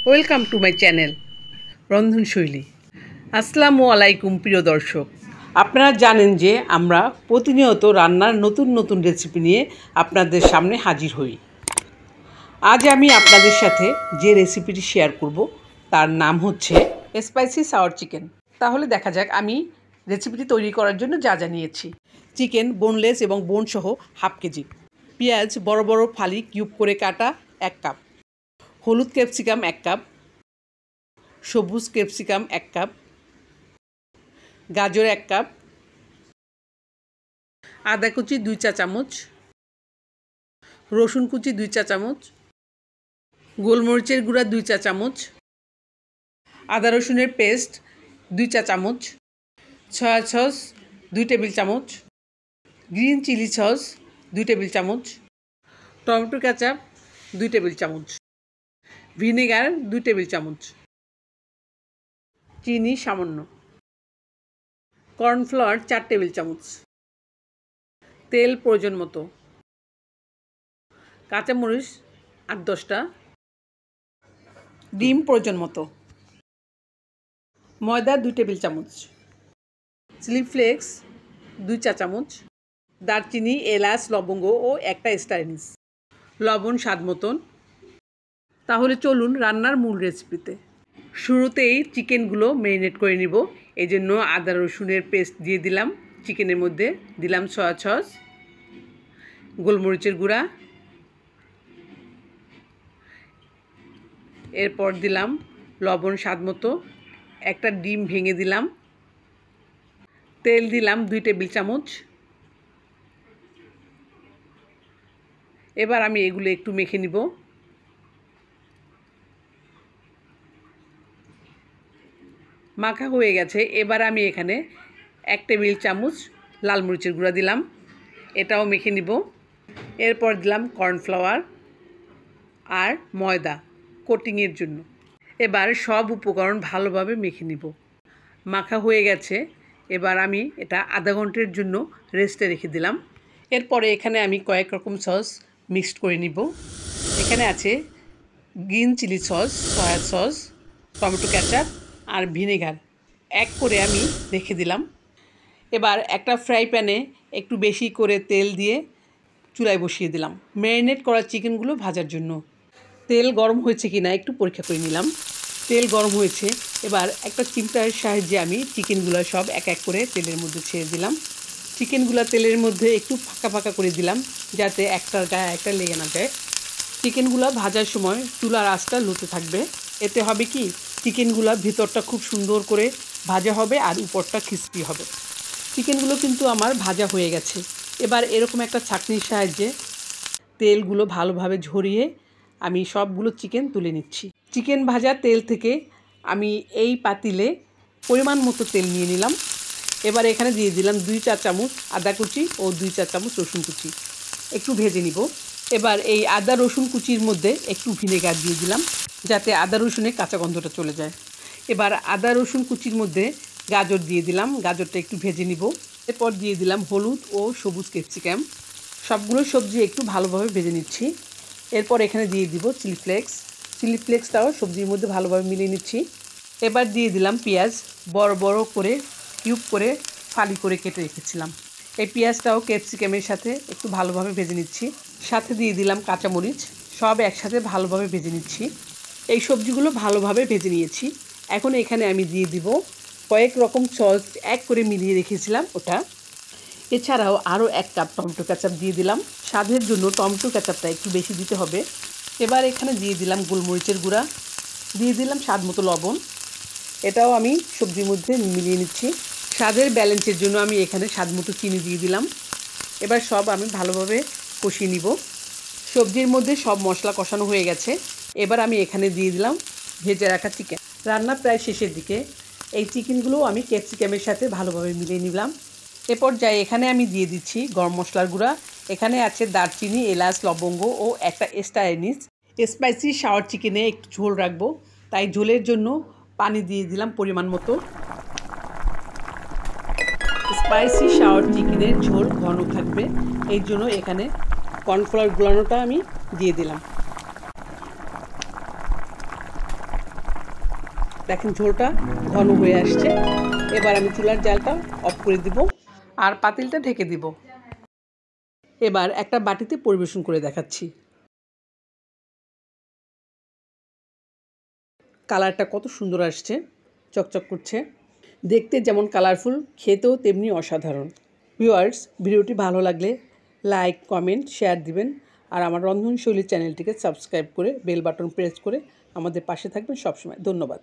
Welcome to my channel রন্ধনশৈলী। আসসালামু আলাইকুম প্রিয় দর্শক। আপনারা জানেন যে আমরা প্রতিনিয়ত রান্নার নতুন নতুন রেসিপি নিয়ে আপনাদের সামনে হাজির হই। আজ আমি আপনাদের সাথে যে রেসিপিটি শেয়ার করব তার নাম হচ্ছে স্পাইসি সাওয়ার চিকেন। তাহলে দেখা যাক আমি রেসিপিটি তৈরি করার জন্য যা যা নিয়েছি। চিকেন বোনলেস এবং বোন সহ হাফ কেজি, পেঁয়াজ বড় বড় ফালি কিউব করে কাটা 1 কাপ, হলুদ ক্যাপসিকাম 1 কাপ, সবুজ ক্যাপসিকাম 1 কাপ, গাজর 1 কাপ, আদা কুচি 2 চা চামচ, রসুন কুচি 2 চা চামচ, গোলমরিচের গুঁড়া 2 চা চামচ, আদা রসুনের পেস্ট 2 চা চামচ, সয়া সস 2 টেবিল চামচ, গ্রিন চিলি সস 2 টেবিল চামচ, টমেটো কেচাপ 2 টেবিল চামচ, ভিনেগার 2 টেবিল চামচ, চিনি সামান্য, কর্নফ্লাওয়ার 4 টেবিল চামচ, তেল প্রয়োজন মতো, কাঁচামরিচ 8-10টা, ডিম প্রয়োজন মতো, ময়দা 2 টেবিল চামচ, চিলি ফ্লেক্স 2 চা চামচ, দারচিনি এলাচ লবঙ্গ ও 1টা স্টার অ্যানিস, লবণ স্বাদ মতন। তাহলে চলুন রান্নার মূল রেসিপিতে। শুরুতেই চিকেনগুলো ম্যারিনেট করে নিব। এই জন্য আদা রসুনের পেস্ট দিয়ে দিলাম চিকেনের মধ্যে, দিলাম সয়া সস, গোলমরিচের গুঁড়া, এরপর দিলাম লবণ স্বাদ মতো, 1টা ডিম ভেঙে দিলাম, তেল দিলাম 2 টেবিল চামচ। এবার আমি এগুলো একটু মেখে নিব। মাখা হয়ে গেছে। এবার আমি এখানে 1 টেবিল চামচ লাল মরিচের গুঁড়া দিলাম, এটাও মেখে নিব। এরপর দিলাম কর্নফ্লাওয়ার আর ময়দা কোটিংয়ের জন্য। এবার সব উপকরণ ভালোভাবে মেখে নিব। মাখা হয়ে গেছে। এবার আমি এটা আধা ঘন্টার জন্য রেস্টে রেখে দিলাম। এরপরে এখানে আমি কয়েক রকম সস মিক্সড করে নিব। এখানে আছে green chilli sauce, soya sauce, tomato ketchup আর ভিনেগার এক করে আমি রেখে দিলাম। এবার একটা ফ্রাই প্যানে একটু বেশি করে তেল দিয়ে চুলায় বসিয়ে দিলাম ম্যারিনেট করা চিকেনগুলো ভাজার জন্য। তেল গরম হয়েছে কিনা একটু পরীক্ষা করে নিলাম। তেল গরম হয়েছে। এবার একটা চিমটার সাহায্যে আমি চিকেনগুলো সব এক এক করে তেলের মধ্যে ছেড়ে দিলাম। চিকেনগুলো তেলের মধ্যে একটু ফাঁকা ফাঁকা করে দিলাম যাতে একটার গায়ে একটা লেগে না যায়। চিকেনগুলো ভাজার সময় চুলার আঁচটা লোতে থাকবে। এতে হবে কি, চিকেনগুলো ভিতরটা খুব সুন্দর করে ভাজা হবে আর উপরটা ক্রিস্পি হবে। চিকেনগুলো কিন্তু আমার ভাজা হয়ে গেছে। এবার এরকম একটা ছাঁকনির সাহায্যে তেলগুলো ভালোভাবে ঝরিয়ে আমি সবগুলো চিকেন তুলে নিচ্ছি। চিকেন ভাজা তেল থেকে আমি এই পাতিলে পরিমাণ মতো তেল নিয়ে নিলাম। এবার এখানে দিয়ে দিলাম 2 চা চামচ আদা কুচি ও 2 চা চামচ রসুন কুচি, একটু ভেজে নিব। এবার এই আদা রসুন কুচির মধ্যে একটু ভিনেগার দিয়ে দিলাম যাতে আদা রসুনের কাঁচা গন্ধটা চলে যায়। এবার আদা রসুন কুচির মধ্যে গাজর দিয়ে দিলাম, গাজরটা একটু ভেজে নিব। এরপর দিয়ে দিলাম হলুদ ও সবুজ ক্যাপসিকাম। সবগুলো সবজি একটু ভালোভাবে ভেজে নিচ্ছি। এরপর এখানে দিয়ে দিব চিলি ফ্লেক্স। চিলি ফ্লেক্সটাও সবজির মধ্যে ভালোভাবে মিলিয়ে নিচ্ছি। এবার দিয়ে দিলাম পেঁয়াজ, বড় বড় করে কিউব করে ফালি করে কেটে রেখেছিলাম। এই পেঁয়াজটাও ক্যাপসিকামের সাথে একটু ভালোভাবে ভেজে নিচ্ছি। সাথে দিয়ে দিলাম কাঁচামরিচ, সব একসাথে ভালোভাবে ভেজে নিচ্ছি। এই সবজিগুলো ভালোভাবে ভেজে নিয়েছি। এখন এখানে আমি দিয়ে দিব কয়েক রকম সস এক করে মিলিয়ে রেখেছিলাম ওটা। এছাড়াও আরও 1 কাপ টমেটো কেচাপ দিয়ে দিলাম। স্বাদের জন্য টমেটো কেচাপটা একটু বেশি দিতে হবে। এবার এখানে দিয়ে দিলাম গোলমরিচের গুঁড়া, দিয়ে দিলাম স্বাদ মতো লবণ। এটাও আমি সবজির মধ্যে মিলিয়ে নিচ্ছি। স্বাদের ব্যালেন্সের জন্য আমি এখানে স্বাদ মতো চিনি দিয়ে দিলাম। এবার সব আমি ভালোভাবে কষিয়ে নিব। সবজির মধ্যে সব মশলা কষানো হয়ে গেছে। এবার আমি এখানে দিয়ে দিলাম ভেজে রাখা চিকেন। রান্না প্রায় শেষের দিকে। এই চিকেনগুলো আমি ক্যাপসিকামের সাথে ভালোভাবে মিলিয়ে নিলাম। এরপর যাই এখানে আমি দিয়ে দিচ্ছি গরম মশলার গুঁড়া। এখানে আছে দারচিনি এলাচ লবঙ্গ ও 1টা স্টার অ্যানিস। স্পাইসি সাওয়ার চিকেনে একটু ঝোল রাখবো, তাই ঝোলের জন্য পানি দিয়ে দিলাম পরিমাণ মতো। স্পাইসি সাওয়ার চিকেনের ঝোল ঘন থাকবে, এই জন্য এখানে কর্নফ্লাওয়ার গুলানোটা আমি দিয়ে দিলাম। দেখেন ঝোলটা ঘন হয়ে আসছে। এবার আমি চুলার জালটা অফ করে দিব আর পাতিলটা ঢেকে দিব। এবার একটা বাটিতে পরিবেশন করে দেখাচ্ছি। কালারটা কত সুন্দর আসছে, চকচক করছে। দেখতে যেমন কালারফুল, খেতেও তেমনি অসাধারণ। ভিউয়ার্স, ভিডিওটি ভালো লাগলে লাইক, কমেন্ট, শেয়ার দিবেন। আর আমার রন্ধনশৈলী চ্যানেলটিকে সাবস্ক্রাইব করে বেল বাটন প্রেস করে আমাদের পাশে থাকবেন সবসময়। ধন্যবাদ।